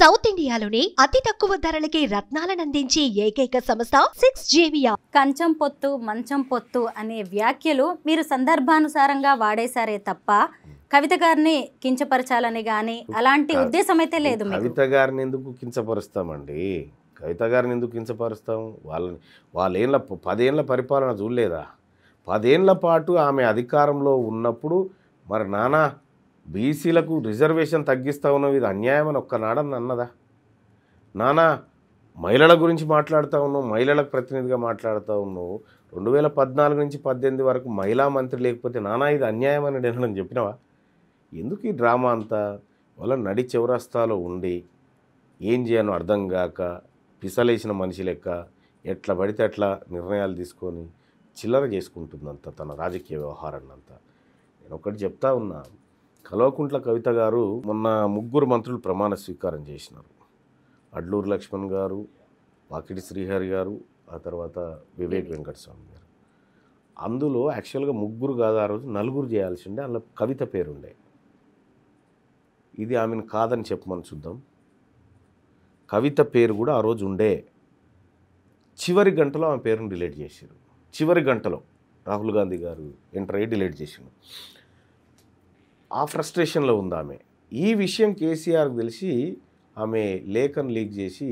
South ఇండియాలోనే అతి తక్కువ ధరలకి రత్నాలనందించే ఏకైక సంస్థ 6JVR. కంచం పొత్తు మంచం పొత్తు అనే వ్యాఖ్యలు మీరు సందర్భానుసారంగా వాడేశారే తప్ప కవిత గారిని కించపరచాలని గాని అలాంటి ఉద్దేశం అయితే లేదు. కవిత గారిని ఎందుకు కించపరుస్తామండి? కవిత గారిని ఎందుకు కించపరుస్తాం? వాళ్ళేళ్ళ 10 ఏళ్ళ పరిపాలన చూడలేదా? 10 ఏళ్ల పాటు ఆమె అధికారంలో ఉన్నప్పుడు మరి నానా బీసీలకు రిజర్వేషన్ తగ్గిస్తా ఉన్నావు, ఇది అన్యాయం అని ఒక్కనాడని అన్నదా? నానా మహిళల గురించి మాట్లాడుతూ ఉన్నావు, మహిళలకు ప్రతినిధిగా మాట్లాడుతూ ఉన్నావు. 2014 నుంచి 18 వరకు మహిళా మంత్రి లేకపోతే నానా ఇది అన్యాయం అని నేను చెప్పినావా? ఎందుకు ఈ డ్రామా అంతా? వాళ్ళ నడి చౌరస్తాలో ఉండి ఏం చేయను అర్థం కాక పిసలేసిన మనిషి లెక్క ఎట్లా పడితే అట్లా నిర్ణయాలు తీసుకొని చిల్లర చేసుకుంటుందంత తన రాజకీయ వ్యవహారాన్ని అంతా. నేను ఒకటి చెప్తా ఉన్నా, కల్వకుంట్ల కవిత గారు మొన్న 3 మంత్రులు ప్రమాణ స్వీకారం చేసినారు. అడ్లూరు లక్ష్మణ్ గారు, వాకిటి శ్రీహరి గారు, ఆ తర్వాత వివేక్ వెంకటస్వామి గారు. అందులో యాక్చువల్గా 3 కాదు, ఆ రోజు 4 చేయాల్సి ఉండే, అందులో కవిత పేరుండే. ఇది ఆమెను కాదని చెప్పమని చూద్దాం. కవిత పేరు కూడా ఆ రోజు ఉండే. చివరి గంటలో ఆమె పేరును డిలీట్ చేశారు. చివరి గంటలో రాహుల్ గాంధీ గారు ఎంటర్ అయ్యి డిలీట్ చేసిండు. ఆ ఫ్రస్ట్రేషన్లో ఉంది ఆమె. ఈ విషయం కేసీఆర్కి తెలిసి ఆమె లేఖను లీక్ చేసి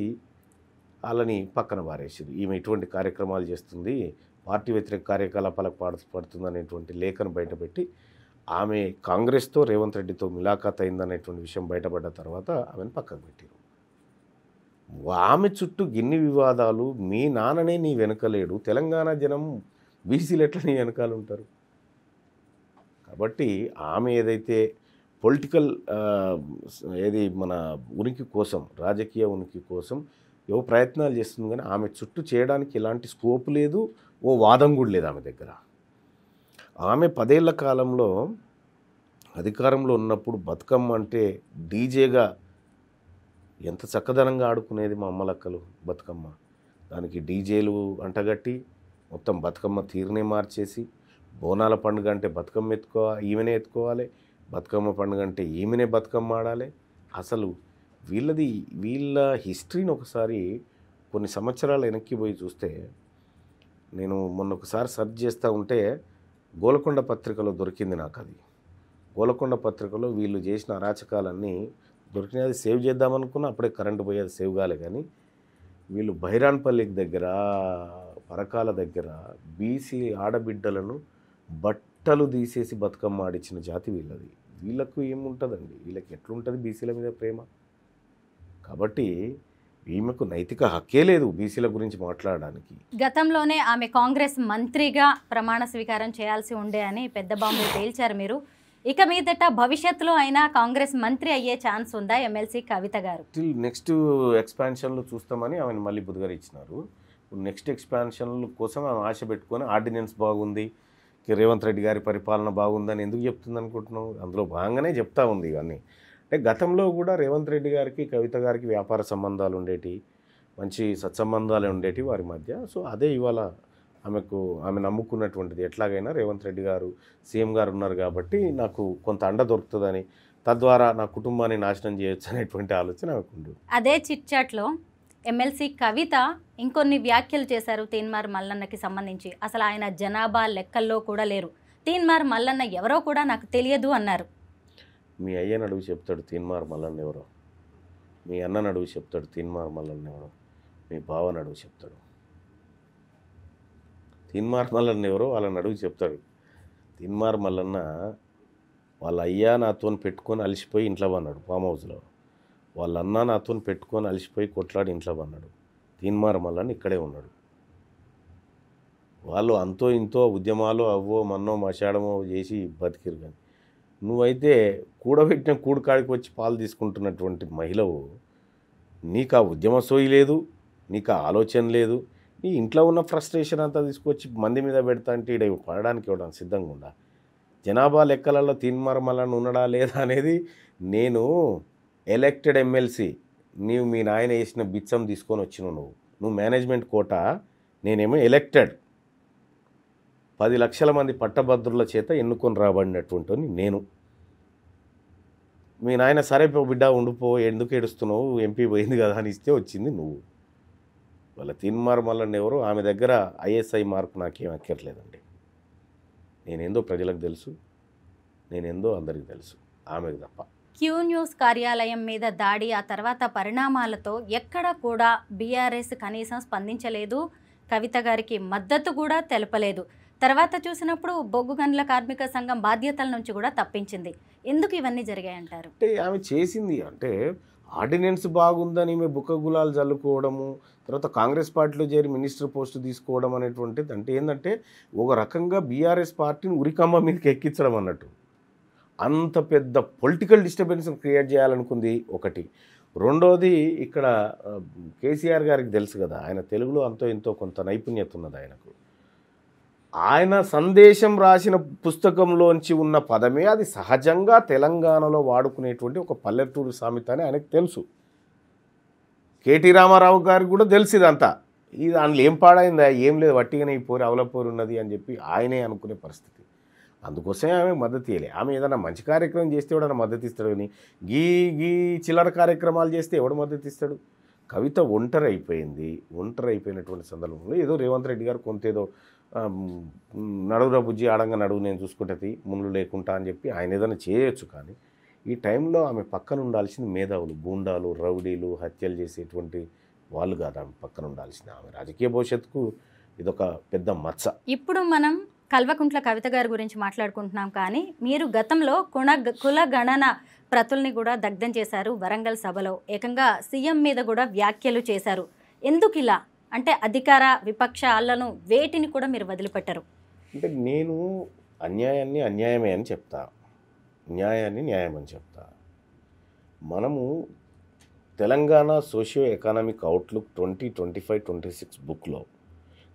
వాళ్ళని పక్కన పారేసారు. ఈమె ఇటువంటి కార్యక్రమాలు చేస్తుంది, పార్టీ వ్యతిరేక కార్యకలాపాలకు పడుతుంది అనేటువంటి లేఖను బయటపెట్టి ఆమె కాంగ్రెస్తో రేవంత్ రెడ్డితో మిలాఖాత్ అయిందనేటువంటి విషయం బయటపడ్డ తర్వాత ఆమెను పక్కకు పెట్టారు. ఆమె చుట్టూ గిన్ని వివాదాలు, మీ నాన్ననే నీ వెనకలేడు, తెలంగాణ జనం బీసీలు ఎట్లా నీ వెనకాల ఉంటారు? కాబట్టి ఆమె ఏదైతే పొలిటికల్ ఏది మన ఉనికి కోసం, రాజకీయ ఉనికి కోసం ఏవో ప్రయత్నాలు చేస్తుంది, కానీ ఆమె చుట్టూ చేయడానికి ఎలాంటి స్కోప్ లేదు, ఓ వాదం కూడా లేదు ఆమె దగ్గర. ఆమె 10 ఏళ్ల కాలంలో అధికారంలో ఉన్నప్పుడు బతుకమ్మ అంటే డీజేగా ఎంత చక్కదనంగా ఆడుకునేది మా అమ్మలక్కలు బతుకమ్మ. దానికి డీజేలు అంటగట్టి మొత్తం బతుకమ్మ తీరునే మార్చేసి, బోనాల పండుగ అంటే బతుకమ్మ ఈమెనే ఎత్తుకోవాలి, బతుకమ్మ పండుగ అంటే ఈమెనే బతుకమ్మ ఆడాలి. అసలు వీళ్ళ హిస్టరీని ఒకసారి కొన్ని సంవత్సరాలు వెనక్కి పోయి చూస్తే, నేను మొన్న ఒకసారి సెర్చ్ చేస్తూ ఉంటే గోల్కొండ పత్రికలో దొరికింది నాకు. అది గోల్కొండ పత్రికలో వీళ్ళు చేసిన అరాచకాలన్నీ దొరికినాయి. అది సేవ్ చేద్దామనుకున్నా అప్పుడే కరెంటు పోయేది, సేవ్ కాలే. కానీ వీళ్ళు బైరాన్పల్లికి దగ్గర, పరకాల దగ్గర బీసీ ఆడబిడ్డలను బట్టలు తీసేసి బతుకమ్మ ఆడిచ్చిన జాతి వీళ్ళది. వీళ్ళకు ఏముంటుందండి? వీళ్ళకి ఎట్లుంటుంది బీసీల మీద ప్రేమ? కాబట్టి ఈమెకు నైతిక హక్కే లేదు బీసీల గురించి మాట్లాడడానికి. గతంలోనే ఆమె కాంగ్రెస్ మంత్రిగా ప్రమాణ స్వీకారం చేయాల్సి ఉండే అని పెద్ద బాంబులు పేల్చారు మీరు. ఇక మీదట భవిష్యత్తులో అయినా కాంగ్రెస్ మంత్రి అయ్యే ఛాన్స్ ఉందా ఎమ్మెల్సీ కవిత గారు? నెక్స్ట్ ఎక్స్పాన్షన్లో చూస్తామని ఆమెను మళ్ళీ బుధగారు ఇచ్చినారు. నెక్స్ట్ ఎక్స్పాన్షన్ కోసం ఆమె ఆశ పెట్టుకొని ఆర్డినెన్స్ బాగుంది, రేవంత్ రెడ్డి గారి పరిపాలన బాగుందని ఎందుకు చెప్తుంది అనుకుంటున్నావు? అందులో భాగంగానే చెప్తా ఉంది ఇవన్నీ. అంటే గతంలో కూడా రేవంత్ రెడ్డి గారికి కవిత గారికి వ్యాపార సంబంధాలు ఉండేటి, మంచి సత్సంబంధాలు ఉండేటి వారి మధ్య. సో అదే ఇవాళ ఆమె నమ్ముకున్నటువంటిది. ఎట్లాగైనా రేవంత్ రెడ్డి గారు సీఎం గారు ఉన్నారు కాబట్టి నాకు కొంత అండ దొరుకుతుందని, తద్వారా నా కుటుంబాన్ని నాశనం చేయొచ్చు అనేటువంటి ఆలోచన ఆమెకు ఉంది. అదే చిట్చాట్లో ఎమ్మెల్సీ కవిత ఇంకొన్ని వ్యాఖ్యలు చేశారు తీన్మార్ మల్లన్నకి సంబంధించి. అసలు ఆయన జనాభా లెక్కల్లో కూడా లేరు, తీన్మార్ మల్లన్న ఎవరో కూడా నాకు తెలియదు అన్నారు. మీ అయ్యని అడుగు చెప్తాడు తీన్మార్ మల్లన్న ఎవరో, మీ అన్నని అడుగు చెప్తాడు తీన్మార్ మల్లన్న ఎవరో, మీ బావని అడుగు చెప్తాడు. తీన్మార్ మల్లన్న ఎవరో వాళ్ళని అడుగు చెప్తాడు. తీన్మార్ మల్లన్న వాళ్ళ అయ్యా నాతో పెట్టుకొని అలసిపోయి ఇంట్లో పన్నాడు ఫామ్ హౌస్లో, వాళ్ళ అన్న నాతో పెట్టుకొని అలసిపోయి కొట్లాడి ఇంట్లో పన్నాడు. తీన్మార్ మల్లన్న ఇక్కడే ఉన్నాడు. వాళ్ళు అంతో ఇంతో ఉద్యమాలు అవ్వో మన్నో మశాడమో చేసి బతికిరు. కానీ నువ్వైతే కూడబెట్టిన కూడుకాడికి వచ్చి పాలు తీసుకుంటున్నటువంటి మహిళవు, నీకు ఆ ఉద్యమ సోయి లేదు, నీకు ఆ ఆలోచన లేదు. నీ ఇంట్లో ఉన్న ఫ్రస్ట్రేషన్ అంతా తీసుకొచ్చి మంది మీద పెడతా అంటే ఈడ పడడానికి ఇవ్వడానికి సిద్ధంగా ఉండా? జనాభా లెక్కలలో తీన్మార్ మల్లన్న ఉన్నాడా లేదా అనేది, నేను ఎలక్టెడ్ ఎమ్మెల్సీ, నీవు మీ నాయన వేసిన బిచ్చం తీసుకొని వచ్చినావు. నువ్వు మేనేజ్మెంట్ కోట, నేనేమో ఎలక్టెడ్ 10 లక్షల మంది పట్టభద్రుల చేత ఎన్నుకొని రాబడినటువంటి నేను. మీ నాయన సరే పో బిడ్డ ఉండిపో, ఎందుకు ఏడుస్తున్నావు, ఎంపీ పోయింది కదా అని ఇస్తే వచ్చింది నువ్వు. వాళ్ళ తీన్మార్ మల్లన్న ఎవరు, ఆమె దగ్గర ఐఎస్ఐ మార్కు నాకేం అక్కర్లేదండి. నేనేందో ప్రజలకు తెలుసు, నేనేందో అందరికీ తెలుసు, ఆమెకు తప్ప. క్యూ న్యూస్ కార్యాలయం మీద దాడి, ఆ తర్వాత పరిణామాలతో ఎక్కడ కూడా బీఆర్ఎస్ కనీసం స్పందించలేదు, కవిత గారికి మద్దతు కూడా తెలపలేదు. తర్వాత చూసినప్పుడు బొగ్గు గనుల కార్మిక సంఘం బాధ్యతల నుంచి కూడా తప్పించింది. ఎందుకు ఇవన్నీ జరిగాయంటారు? అంటే ఆమె చేసింది అంటే ఆర్డినెన్స్ బాగుందని ఈమె బుక్క గులాలు చల్లుకోవడము, తర్వాత కాంగ్రెస్ పార్టీలో చేరి మినిస్టర్ పోస్ట్ తీసుకోవడం అనేటువంటిది అంటే ఏంటంటే ఒక రకంగా బీఆర్ఎస్ పార్టీని ఉరికమ్మ మీదకి ఎక్కించడం అన్నట్టు. అంత పెద్ద పొలిటికల్ డిస్టర్బెన్స్ క్రియేట్ చేయాలనుకుంది ఒకటి. రెండోది ఇక్కడ కేసీఆర్ గారికి తెలుసు కదా, ఆయన తెలుగులో అంతో ఎంతో కొంత నైపుణ్యత ఉన్నది ఆయనకు. ఆయన సందేశం రాసిన పుస్తకంలోంచి ఉన్న పదమే అది సహజంగా తెలంగాణలో వాడుకునేటువంటి ఒక పల్లెటూరు సామెత అని ఆయనకు తెలుసు. కేటీ రామారావు గారికి కూడా తెలుసు ఇదంతా. ఇది అందులో ఏం పాడైందా, ఏం లేదు, వట్టిగానే ఈ పోరు అవలపోరు ఉన్నది అని చెప్పి ఆయనే అనుకునే పరిస్థితి. అందుకోసమే ఆమె మద్దతు ఇవ్వలే. ఆమె ఏదైనా మంచి కార్యక్రమం చేస్తే ఎవడన్నా మద్దతు ఇస్తాడు, కానీ గీ చిల్లర కార్యక్రమాలు చేస్తే ఎవడు మద్దతు ఇస్తాడు? కవిత ఒంటరి అయిపోయినటువంటి సందర్భంలో ఏదో రేవంత్ రెడ్డి గారు కొంతేదో నడువురా బుజ్జి ఆడంగా నడువు నేను చూసుకుంటుంది ముళ్ళు లేకుండా అని చెప్పి ఆయన ఏదైనా చేయొచ్చు. కానీ ఈ టైంలో ఆమె పక్కన ఉండాల్సింది మేధావులు, గూండాలు, రౌడీలు, హత్యలు చేసేటువంటి వాళ్ళు కాదు ఆమె పక్కన ఉండాల్సిన. ఆమె రాజకీయ భవిష్యత్తుకు ఇదొక పెద్ద మచ్చ. ఇప్పుడు మనం కల్వకుంట్ల కవిత గారి గురించి మాట్లాడుకుంటున్నాం, కానీ మీరు గతంలో కుల గణన ప్రతుల్ని కూడా దగ్ధం చేశారు వరంగల్ సభలో. ఏకంగా సీఎం మీద కూడా వ్యాఖ్యలు చేశారు. ఎందుకు ఇలా? అంటే అధికార విపక్షాలను వేటిని కూడా మీరు వదిలిపెట్టరు. అంటే నేను అన్యాయాన్ని అన్యాయమే అని చెప్తా, న్యాయాన్ని న్యాయం అని చెప్తా. మనము తెలంగాణ సోషియో ఎకనామిక్ అవుట్లుక్ 2025-26 బుక్లో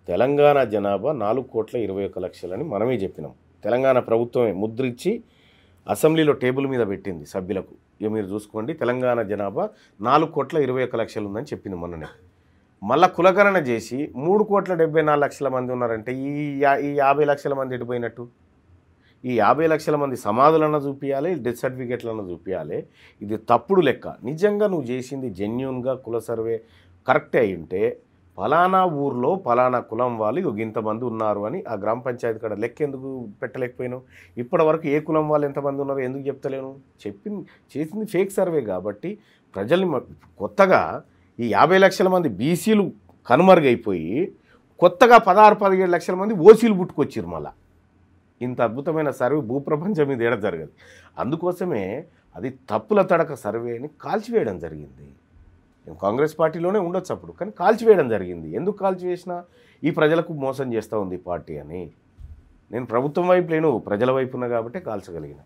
తెలంగాణ జనాభా 4,21,00,000 అని మనమే చెప్పినాం. తెలంగాణ ప్రభుత్వమే ముద్రించి అసెంబ్లీలో టేబుల్ మీద పెట్టింది సభ్యులకు. ఇక మీరు చూసుకోండి, తెలంగాణ జనాభా 4,21,00,000 ఉందని చెప్పింది మొన్ననే. మళ్ళా కులగణన చేసి 3,74,00,000 మంది ఉన్నారంటే ఈ 50 లక్షల మంది ఎడిపోయినట్టు. ఈ 50 లక్షల మంది సమాధులన్నా చూపించాలి, డెత్ సర్టిఫికేట్లన్నా చూపించాలి. ఇది తప్పుడు లెక్క. నిజంగా నువ్వు చేసింది జెన్యూన్గా కుల సర్వే కరెక్టే అయి ఉంటే ఫలానా ఊర్లో ఫలానా కులం వాళ్ళు ఇంతమంది ఉన్నారు అని ఆ గ్రామ పంచాయతీ కాడ లెక్క ఎందుకు పెట్టలేకపోయినావు? ఇప్పటి వరకు ఏ కులం వాళ్ళు ఎంతమంది ఉన్నారు ఎందుకు చెప్తలేను? చేసింది ఫేక్ సర్వే కాబట్టి ప్రజల్ని కొత్తగా ఈ 50 లక్షల మంది బీసీలు కనుమరుగైపోయి కొత్తగా 16-17 లక్షల మంది ఓసీలు పుట్టుకొచ్చారు. మళ్ళా ఇంత అద్భుతమైన సర్వే భూప్రపంచం మీద ఏడ జరగదు. అందుకోసమే అది తప్పుల తడక సర్వేని కాల్చివేయడం జరిగింది. కాంగ్రెస్ పార్టీలోనే ఉండొచ్చు అప్పుడు, కానీ కాల్చివేయడం జరిగింది. ఎందుకు కాల్చివేసినా ఈ ప్రజలకు మోసం చేస్తూ ఉంది పార్టీ అని. నేను ప్రభుత్వం వైపు లేను, ప్రజల వైపు ఉన్నా కాబట్టి కాల్చగలిగిన.